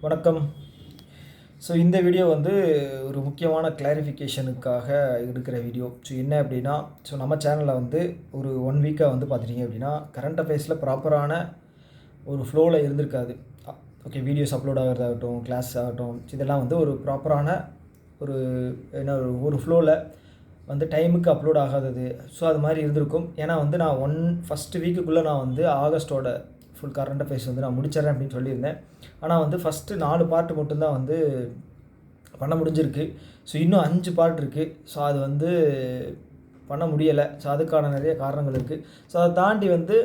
வணக்கம். ஸோ இந்த வீடியோ வந்து ஒரு முக்கியமான கிளாரிஃபிகேஷனுக்காக எடுக்கிற வீடியோ. ஸோ என்ன அப்படின்னா, ஸோ நம்ம சேனலில் வந்து ஒரு 1 வீக்காக வந்து பார்த்துட்டிங்க அப்படின்னா, கரண்ட் அஃபேர்ஸில் ப்ராப்பரான ஒரு ஃப்ளோவில் இருந்திருக்காது. ஓகே, வீடியோஸ் அப்லோட் ஆகிறதாகட்டும், கிளாஸ் ஆகட்டும், இதெல்லாம் வந்து ஒரு ப்ராப்பரான ஒரு என்ன ஒரு ஃப்ளோவில் வந்து டைமுக்கு அப்லோட் ஆகாதது. ஸோ அது மாதிரி இருந்திருக்கும். ஏன்னா வந்து நான் ஃபஸ்ட்டு வீக்குக்குள்ளே நான் வந்து ஆகஸ்ட்டோட ஃபுல் கரண்ட் அஃபேர்ஸ் வந்து நான் முடிச்சிடறேன் அப்படின்னு சொல்லியிருந்தேன். ஆனால் வந்து ஃபஸ்ட்டு 4 பார்ட் மட்டும்தான் வந்து பண்ண முடிஞ்சிருக்கு. ஸோ இன்னும் 5 பார்ட் இருக்குது. ஸோ அது வந்து பண்ண முடியலை. ஸோ அதுக்கான நிறைய காரணங்கள் இருக்குது. ஸோ அதை தாண்டி வந்து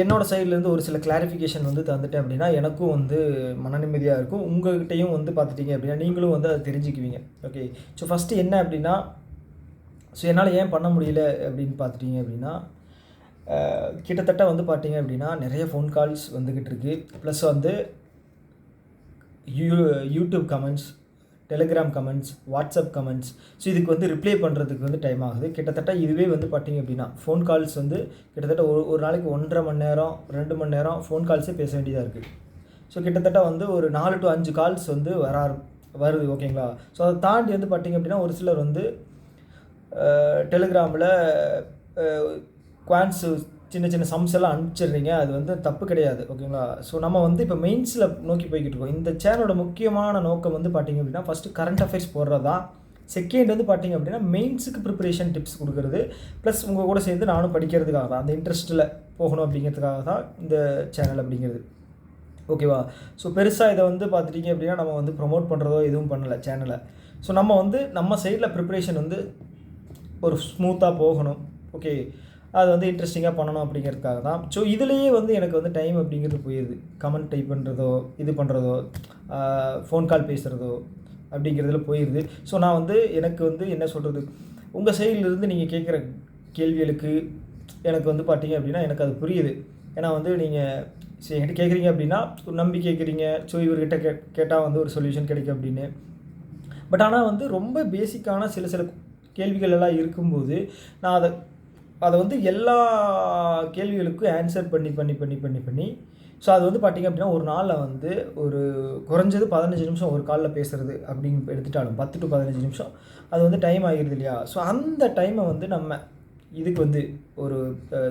என்னோடய சைட்லேருந்து ஒரு சில கிளாரிஃபிகேஷன் வந்து தந்துட்டேன் அப்படின்னா எனக்கும் வந்து மன நிம்மதியாக இருக்கும். உங்கள்கிட்டையும் வந்து பார்த்துட்டிங்க அப்படின்னா நீங்களும் வந்து அதை தெரிஞ்சுக்குவீங்க. ஓகே, ஸோ ஃபஸ்ட்டு என்ன அப்படின்னா, ஸோ என்னால் ஏன் பண்ண முடியல அப்படின்னு பார்த்துட்டிங்க அப்படின்னா, கிட்டத்தட்ட வந்து பார்த்தீங்க அப்படின்னா நிறைய ஃபோன் கால்ஸ் வந்துக்கிட்டு இருக்குது. ப்ளஸ் வந்து YouTube comments, Telegram comments, WhatsApp comments. So இதுக்கு வந்து ரிப்ளை பண்ணுறதுக்கு வந்து டைம் ஆகுது. கிட்டத்தட்ட இதுவே வந்து பார்த்தீங்க அப்படின்னா ஃபோன் கால்ஸ் வந்து கிட்டத்தட்ட ஒரு நாளைக்கு 1.5 மணி நேரம் 2 மணி நேரம் ஃபோன் கால்ஸே பேச வேண்டியதாக இருக்குது. ஸோ கிட்டத்தட்ட வந்து ஒரு 4 to 5 கால்ஸ் வந்து வருது. ஓகேங்களா. ஸோ அதை தாண்டி வந்து பார்த்தீங்க அப்படின்னா ஒரு சிலர் வந்து டெலிகிராமில் குவான்ஸு சின்ன சின்ன சம்ஸ் எல்லாம் அனுப்பிச்சிடுறீங்க. அது வந்து தப்பு கிடையாது. ஓகேங்களா. ஸோ நம்ம வந்து இப்போ மெயின்ஸில் நோக்கி போய்கிட்டு இருக்கோம். இந்த சேனலோட முக்கியமான நோக்கம் வந்து பார்த்திங்க அப்படின்னா ஃபஸ்ட்டு கரண்ட் அஃபேர்ஸ் போடுறதா. செகண்ட் வந்து பார்த்திங்க அப்படின்னா மெயின்ஸுக்கு ப்ரிப்பரேஷன் டிப்ஸ் கொடுக்குறது. ப்ளஸ் உங்கள் கூட சேர்ந்து நானும் படிக்கிறதுக்காக தான், அந்த இன்ட்ரெஸ்ட்டில் போகணும் அப்படிங்கிறதுக்காக தான் இந்த சேனல் அப்படிங்கிறது. ஓகேவா. ஸோ பெருசாக இதை வந்து பார்த்துட்டிங்க அப்படின்னா நம்ம வந்து ப்ரொமோட் பண்ணுறதோ எதுவும் பண்ணலை சேனலை. ஸோ நம்ம வந்து நம்ம சைடில் ப்ரிப்பரேஷன் வந்து ஒரு ஸ்மூத்தாக போகணும். ஓகே, அது வந்து இன்ட்ரெஸ்டிங்காக பண்ணணும் அப்படிங்கிறதுக்காக தான். ஸோ இதுலேயே வந்து எனக்கு வந்து டைம் அப்படிங்கிறது போயிடுது. கமெண்ட் டைப் பண்ணுறதோ, இது பண்ணுறதோ, ஃபோன் கால் பேசுகிறதோ அப்படிங்கிறதுல போயிடுது. ஸோ நான் வந்து எனக்கு வந்து என்ன சொல்கிறது, உங்கள் சைட்லேருந்து நீங்கள் கேட்குற கேள்விகளுக்கு எனக்கு வந்து பார்த்தீங்க அப்படின்னா எனக்கு அது புரியுது. ஏன்னா வந்து நீங்கள் என்கிட்ட கேட்குறீங்க அப்படின்னா நம்பி கேட்குறீங்க. ஸோ இவர்கிட்ட கேட்டால் வந்து ஒரு சொல்யூஷன் கிடைக்கும் அப்படின்னு. பட் ஆனால் வந்து ரொம்ப பேசிக்கான சில கேள்விகள் எல்லாம் இருக்கும்போது நான் அதை வந்து எல்லா கேள்விகளுக்கும் ஆன்சர் பண்ணி ஸோ அது வந்து பார்த்திங்க அப்படின்னா ஒரு நாளில் வந்து ஒரு குறைஞ்சது 15 நிமிஷம் ஒரு காலில் பேசுகிறது அப்படின்னு எடுத்துட்டாலும் 10 to 15 நிமிஷம் அது வந்து டைம் ஆகிடுது இல்லையா. ஸோ அந்த டைமை வந்து நம்ம இதுக்கு வந்து ஒரு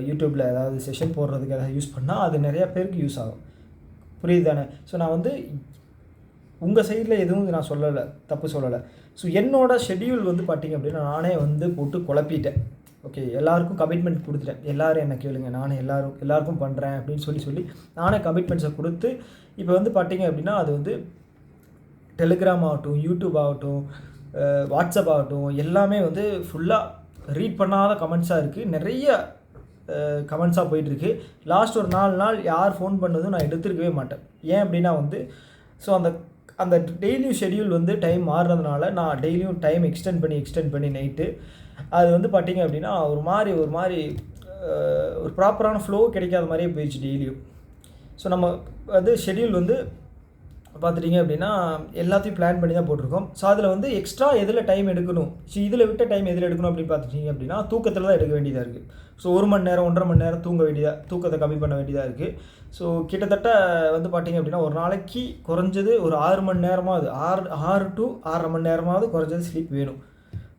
யூடியூப்பில் ஏதாவது செஷன் போடுறதுக்கு ஏதாவது யூஸ் பண்ணால் அது நிறையா பேருக்கு யூஸ் ஆகும். புரியுது தானே. ஸோ நான் வந்து உங்கள் சைடில் எதுவும் நான் சொல்லலை, தப்பு சொல்லலை. ஸோ என்னோடய ஷெட்யூல் வந்து பார்த்திங்க அப்படின்னா நானே வந்து போட்டு குழப்பிட்டேன். ஓகே, எல்லாருக்கும் கமிட்மெண்ட் கொடுத்துட்டேன். எல்லோரும் என்ன கேளுங்க, நானே எல்லாருக்கும் பண்ணுறேன் அப்படின்னு சொல்லி நானே கமிட்மெண்ட்ஸை கொடுத்து இப்போ வந்து பார்த்திங்க அப்படின்னா அது வந்து டெலிகிராம் ஆகட்டும், யூடியூப் ஆகட்டும், வாட்ஸ்அப் ஆகட்டும், எல்லாமே வந்து ஃபுல்லாக ரீட் பண்ணாத கமெண்ட்ஸாக இருக்குது. நிறைய கமெண்ட்ஸாக போயிட்டுருக்கு. லாஸ்ட் ஒரு 4 நாள் யார் ஃபோன் பண்ணதும் நான் எடுத்துருக்கவே மாட்டேன். ஏன் அப்படின்னா வந்து ஸோ அந்த டெய்லியும் ஷெட்யூல் வந்து டைம் மாறுறதுனால நான் டெய்லியும் டைம் எக்ஸ்டெண்ட் பண்ணி நைட்டு அது வந்து பார்த்திங்க அப்படின்னா ஒரு மாதிரி ஒரு ப்ராப்பரான ஃப்ளோ கிடைக்காத மாதிரியே போயிடுச்சு டெய்லியும். ஸோ நம்ம வந்து ஷெட்யூல் வந்து பார்த்துட்டிங்க அப்படின்னா எல்லாத்தையும் பிளான் பண்ணி தான் போட்டிருக்கோம். ஸோ அதில் வந்து எக்ஸ்ட்ரா எதில் டைம் எடுக்கணும், ஸோ இதில் விட்ட டைம் எதில் எடுக்கணும் அப்படின்னு பார்த்துட்டிங்க அப்படின்னா தூக்கத்தில் தான் எடுக்க வேண்டியதாக இருக்குது. ஸோ 1 மணி நேரம் 1.5 மணி நேரம் தூக்கத்தை கம்மி பண்ண வேண்டியதாக இருக்குது. ஸோ கிட்டத்தட்ட வந்து பார்த்திங்க அப்படின்னா ஒரு நாளைக்கு குறைஞ்சது ஒரு 6 மணி நேரமாவது 6 to 6.5 மணி நேரமாவது குறைஞ்சது ஸ்லீப் வேணும்.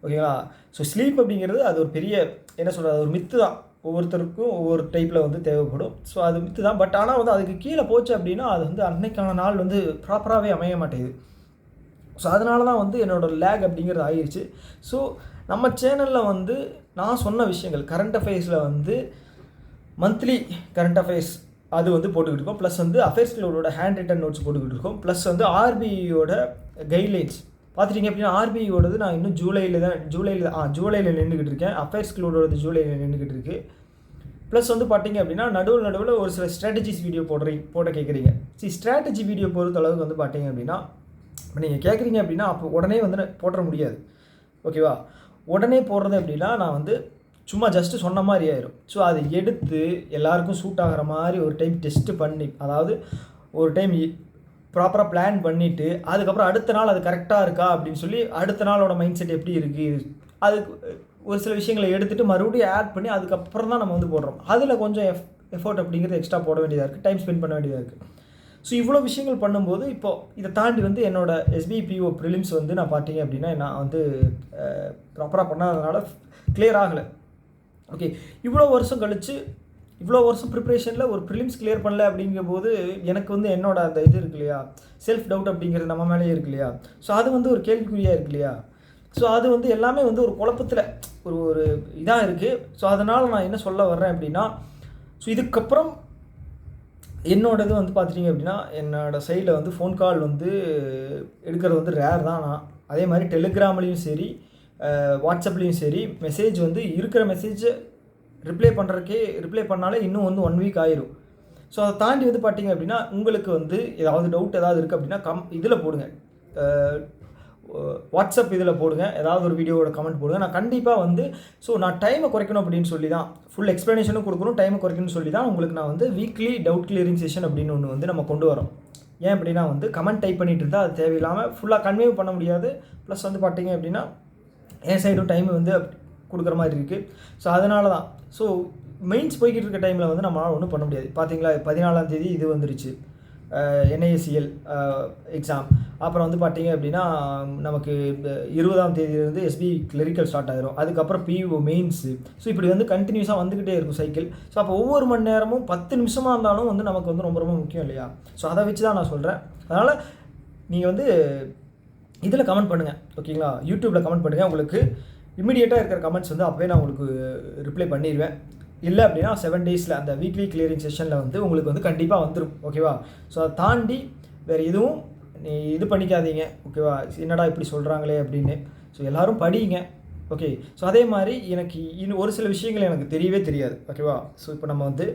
ஓகேங்களா. ஸோ ஸ்லீப் அப்படிங்கிறது அது ஒரு பெரிய என்ன சொல்கிறது, அது ஒரு மித்து தான். ஒவ்வொருத்தருக்கும் ஒவ்வொரு டைப்பில் வந்து தேவைப்படும். ஸோ அது மித்து தான். பட் ஆனால் வந்து அதுக்கு கீழே போச்சு அப்படின்னா அது வந்து அன்னைக்கான நாள் வந்து ப்ராப்பராகவே அமைய மாட்டேங்குது. ஸோ அதனால தான் வந்து என்னோடய லேக் அப்படிங்கிறது ஆகிடுச்சு. ஸோ நம்ம சேனலில் வந்து நான் சொன்ன விஷயங்கள் கரண்ட் அஃபேர்ஸில் வந்து மந்த்லி கரண்ட் அஃபேர்ஸ் அது வந்து போட்டுக்கிட்டு இருக்கோம். ப்ளஸ் வந்து அஃபேர்ஸ் கிளோடோட ஹேண்ட் ரிட்டன் நோட்ஸ் போட்டுக்கிட்டு இருக்கோம். ப்ளஸ் வந்து ஆர்பிஐயோட கைட்லைன்ஸ் பார்த்துட்டிங்க அப்படின்னா ஆர்பிஐயோடது நான் இன்னும் ஜூலையில் நின்றுக்கிட்டு இருக்கேன். அஃபேர்ஸ் கிளோடோடது ஜூலையில் நின்றுக்கிட்டு இருக்குது. ப்ளஸ் வந்து பார்த்திங்க அப்படின்னா நடுவில் ஒரு சில ஸ்ட்ராட்டஜிஸ் வீடியோ போட கேட்குறீங்க. ஸ்ட்ராட்டஜி வீடியோ பொறுத்த அளவுக்கு வந்து பார்த்திங்க அப்படின்னா நீங்கள் கேட்குறீங்க அப்படின்னா அப்போ உடனே வந்து போட முடியாது. ஓகேவா. உடனே போடுறது அப்படின்னா நான் வந்து சும்மா ஜஸ்ட்டு சொன்ன மாதிரி ஆயிரும். ஸோ அதை எடுத்து எல்லாருக்கும் சூட் ஆகிற மாதிரி ஒரு டைம் டெஸ்ட்டு பண்ணி, அதாவது ஒரு டைம் ப்ராப்பராக பிளான் பண்ணிவிட்டு அதுக்கப்புறம் அடுத்த நாள் அது கரெக்டாக இருக்கா அப்படின்னு சொல்லி அடுத்த நாளோட மைண்ட் செட் எப்படி இருக்குது அதுக்கு ஒரு சில விஷயங்களை எடுத்துகிட்டு மறுபடியும் ஆட் பண்ணி அதுக்கப்புறம் தான் நம்ம வந்து போடுறோம். அதில் கொஞ்சம் எஃபோர்ட் அப்படிங்கிறது எக்ஸ்ட்ரா போட வேண்டியதாக இருக்குது, டைம் ஸ்பெண்ட் பண்ண வேண்டியதாக இருக்குது. ஸோ இவ்வளோ விஷயங்கள் பண்ணும்போது இப்போது இதை தாண்டி வந்து என்னோடய எஸ்பிபிஓ ப்ரிலிம்ஸ் வந்து நான் பார்த்தீங்க அப்படின்னா நான் வந்து ப்ராப்பராக பண்ணாததுனால கிளியர் ஆகலை. ஓகே, இவ்வளோ வருஷம் கழித்து இவ்வளோ வருஷம் ப்ரிப்ரேஷனில் ஒரு ப்ரிலிம்ஸ் கிளியர் பண்ணல அப்படிங்கும்போது எனக்கு வந்து என்னோட அந்த இது இருக்கு இல்லையா, செல்ஃப் டவுட் அப்படிங்கிறது நம்ம மேலேயே இருக்கு இல்லையா. ஸோ அது வந்து ஒரு கேள்விக்குறியாக இருக்கு இல்லையா. ஸோ அது வந்து எல்லாமே வந்து ஒரு குழப்பத்தில் ஒரு இதாக இருக்குது. ஸோ அதனால் நான் என்ன சொல்ல வர்றேன் அப்படின்னா, ஸோ இதுக்கப்புறம் என்னோடது வந்து பார்த்துட்டிங்க அப்படின்னா என்னோடய சைடில் வந்து ஃபோன் கால் வந்து எடுக்கிறது வந்து ரேர் தான். நான் அதே மாதிரி டெலிகிராம்லேயும் சரி வாட்ஸ்அப்லேயும் சரி மெசேஜ் வந்து இருக்கிற மெசேஜை ரிப்ளை பண்ணாலே இன்னும் வந்து 1 வீக் ஆயிரும். ஸோ அதை தாண்டி வந்து பார்த்திங்க அப்படின்னா உங்களுக்கு வந்து ஏதாவது டவுட் ஏதாவது இருக்குது அப்படின்னா இதில் போடுங்க, வாட்ஸ்அப் இதில் போடுங்க, ஏதாவது ஒரு வீடியோவோட கமெண்ட் போடுங்க. நான் கண்டிப்பாக வந்து நான் டைமை குறைக்கணும் அப்படின்னு சொல்லி தான், ஃபுல் எக்ஸ்ப்ளனேஷனும் கொடுக்கணும், டைமை குறைக்கணும்னு சொல்லி தான் உங்களுக்கு நான் வந்து வீக்லி டவுட் கிளியரிங் செஷன் அப்படின்னு ஒன்று வந்து நம்ம கொண்டு வரோம். ஏன் அப்படின்னா வந்து கமெண்ட் டைப் பண்ணிட்டு இருந்தால் அது தேவையில்லாமல் ஃபுல்லாக கன்வே பண்ண முடியாது. ப்ளஸ் வந்து பார்த்திங்க அப்படின்னா என் சைடும் டைம் வந்து கொடுக்குற மாதிரி இருக்குது. ஸோ அதனால தான் மெயின்ஸ் போய்கிட்டு இருக்க டைமில் வந்து நம்மளால் ஒன்றும் பண்ண முடியாது. பார்த்தீங்களா, 14ஆம் தேதி இது வந்துருச்சு NISCL எக்ஸாம். அப்புறம் வந்து பார்த்திங்க அப்படின்னா நமக்கு 20ஆம் தேதியிலேருந்து SB கிளரிக்கல் ஸ்டார்ட் ஆகிரும். அதுக்கப்புறம் PO மெயின்ஸு. ஸோ இப்படி வந்து கண்டினியூஸாக வந்துக்கிட்டே இருக்கும் சைக்கிள். ஸோ அப்போ ஒவ்வொரு மணி நேரமும் 10 நிமிஷமாக இருந்தாலும் வந்து நமக்கு வந்து ரொம்ப ரொம்ப முக்கியம் இல்லையா. ஸோ அதை வச்சு தான் நான் சொல்கிறேன். அதனால் நீங்கள் வந்து இதில் கமெண்ட் பண்ணுங்கள், ஓகேங்களா, யூடியூப்பில் கமெண்ட் பண்ணுங்கள். உங்களுக்கு இமீடியட்டாக இருக்கிற கமெண்ட்ஸ் வந்து அப்போவே நான் உங்களுக்கு ரிப்ளை பண்ணிடுவேன். இல்லை அப்படின்னா 7 டேஸில் அந்த வீக்லி கிளியரிங் செஷனில் வந்து உங்களுக்கு வந்து கண்டிப்பாக வந்துடும், ஓகேவா. ஸோ அதை தாண்டி வேறு எதுவும் இது பண்ணிக்காதீங்க, ஓகேவா. என்னடா இப்படி சொல்கிறாங்களே அப்படின்னு. ஸோ எல்லோரும் படிங்க, ஓகே. ஸோ அதே மாதிரி எனக்கு இன்னும் ஒரு சில விஷயங்கள் எனக்கு தெரியவே தெரியாது, ஓகேவா. ஸோ இப்போ நம்ம வந்து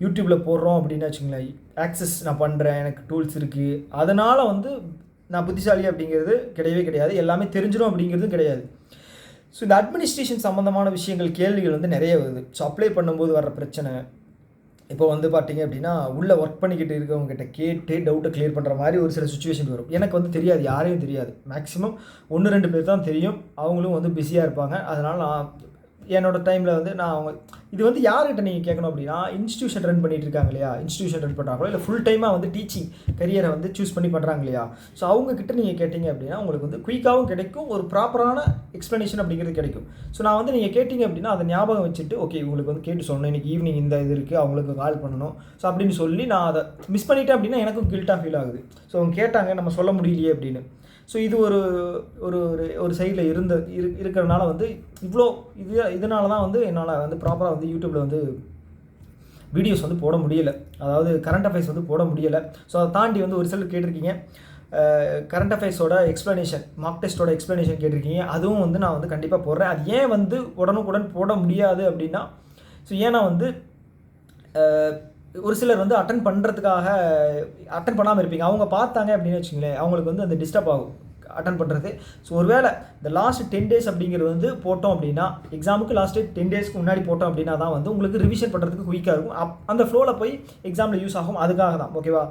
யூடியூப்பில் போடுறோம் அப்படின்னு வச்சுங்களேன், ஆக்சஸ் நான் பண்ணுறேன், எனக்கு டூல்ஸ் இருக்குது, அதனால் வந்து நான் புத்திசாலி அப்படிங்கிறது கிடையவே கிடையாது. எல்லாமே தெரிஞ்சிடும் அப்படிங்கிறதும் கிடையாது. ஸோ இந்த அட்மினிஸ்ட்ரேஷன் சம்மந்தமான விஷயங்கள் கேள்விகள் வந்து நிறைய வருது. ஸோ அப்ளை பண்ணும்போது வர்ற பிரச்சனை, இப்போ வந்து பார்த்திங்க அப்படின்னா உள்ளே ஒர்க் பண்ணிக்கிட்டு இருக்கவங்ககிட்ட கேட்டு டவுட்டை கிளியர் பண்ணுற மாதிரி ஒரு சில சுச்சுவேஷன் வரும். எனக்கு வந்து தெரியாது, யாரையும் தெரியாது. மேக்ஸிமம் 1-2 பேர் தான் தெரியும். அவங்களும் வந்து பிஸியாக இருப்பாங்க. அதனால் நான் என்னோடய டைமில் வந்து நான் இது வந்து யார்கிட்ட நீங்கள் கேட்கணும் அப்படின்னா, இன்ஸ்டியூஷன் ரன் பண்ணிகிட்டு இருக்காங்க இல்லையா, இன்ஸ்டியூஷன் ரன் பண்ணுறாங்களோ இல்லை ஃபுல் டைமாக வந்து டீச்சிங் கரியரை வந்து சூஸ் பண்ணி பண்ணுறாங்க இல்லையா. ஸோ அவங்கக்கிட்ட நீங்கள் கேட்டிங்க அப்படின்னா உங்களுக்கு வந்து குயிக்காகவும் கிடைக்கும், ஒரு ப்ராப்பரான எக்ஸ்ப்ளனேஷன் அப்படிங்கிறது கிடைக்கும். ஸோ நான் வந்து நீங்கள் கேட்டிங்க அப்படின்னா அதை ஞாபகம் வச்சுட்டு, ஓகே உங்களுக்கு வந்து கேட்டு சொன்னேன், இன்றைக்கி ஈவினிங் இந்த இது இருக்குது, அவங்களுக்கு கால் பண்ணணும், ஸோ அப்படின்னு சொல்லி நான் அதை மிஸ் பண்ணிட்டேன் அப்படின்னா எனக்கும் கில்ட்டாக ஃபீல் ஆகுது. ஸோ அவங்க கேட்டாங்க, நம்ம சொல்ல முடியலையே அப்படின்னு. ஸோ இது ஒரு சைடில் இருக்கிறதுனால வந்து இவ்வளோ இதனால தான் வந்து என்னால் வந்து ப்ராப்பராக வந்து யூடியூப்பில் வந்து வீடியோஸ் வந்து போட முடியலை, அதாவது கரண்ட் அஃபேர்ஸ் வந்து போட முடியலை. ஸோ அதை தாண்டி வந்து ஒரு சிலர் கேட்டிருக்கீங்க கரண்ட் அஃபேர்ஸோட எக்ஸ்ப்ளனேஷன், மார்க் டெஸ்ட்டோட எக்ஸ்ப்ளனேஷன் கேட்டிருக்கீங்க. அதுவும் வந்து நான் வந்து கண்டிப்பாக போடுறேன். அது ஏன் வந்து உடனுக்குடன் போட முடியாது அப்படின்னா, ஸோ ஏன்னா வந்து ஒரு சிலர் வந்து அட்டன் பண்ணாமல் இருப்பீங்க. அவங்க பார்த்தாங்க அப்படின்னு வச்சுங்களேன், அவங்களுக்கு வந்து அந்த டிஸ்டர்ப் ஆகும் அட்டன் பண்ணுறது. ஸோ ஒருவேளை இந்த லாஸ்ட் 10 days அப்படிங்கிறது வந்து போட்டோம் அப்படின்னா, எக்ஸாமுக்கு லாஸ்ட்டு 10 daysக்கு முன்னாடி போட்டோம் அப்படின்னா தான் வந்து உங்களுக்கு ரிவிஷன் பண்ணுறதுக்கு குயிக்காக இருக்கும். அந்த ஃப்ளோவில் போய் எக்ஸாமில் யூஸ் ஆகும். அதுக்காக தான், ஓகேவா.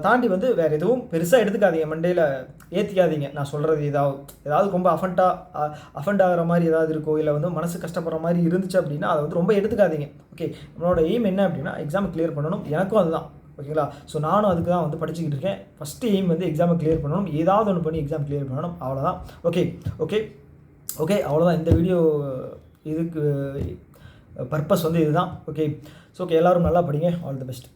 தாண்டி வந்து வேறு எதுவும் பெருசாக எடுத்துக்காதீங்க, மண்டேயில் ஏற்றிக்காதீங்க. நான் சொல்கிறது ஏதாவது ரொம்ப அஃபண்ட் ஆகிற மாதிரி ஏதாவது இருக்கோ, இல்லை வந்து மனசு கஷ்டப்படுற மாதிரி இருந்துச்சு அப்படின்னா அதை வந்து ரொம்ப எடுத்துக்காதீங்க. ஓகே, நம்மளோட எய்ம் என்ன அப்படின்னா எக்ஸாமை கிளியர் பண்ணணும். எனக்கும் அதுதான், ஓகேங்களா. ஸோ நானும் அதுக்கு தான் வந்து படிச்சுக்கிட்டு இருக்கேன். ஃபஸ்ட்டு எய்ம் வந்து எக்ஸாமை கிளியர் பண்ணணும், ஏதாவது ஒன்று பண்ணி எக்ஸாம் கிளியர் பண்ணணும், அவ்வளோதான். ஓகே அவ்வளோதான். இந்த வீடியோ இதுக்கு பர்பஸ் வந்து இதுதான். ஓகே, ஸோ எல்லோரும் நல்லா படிங்க. All the best.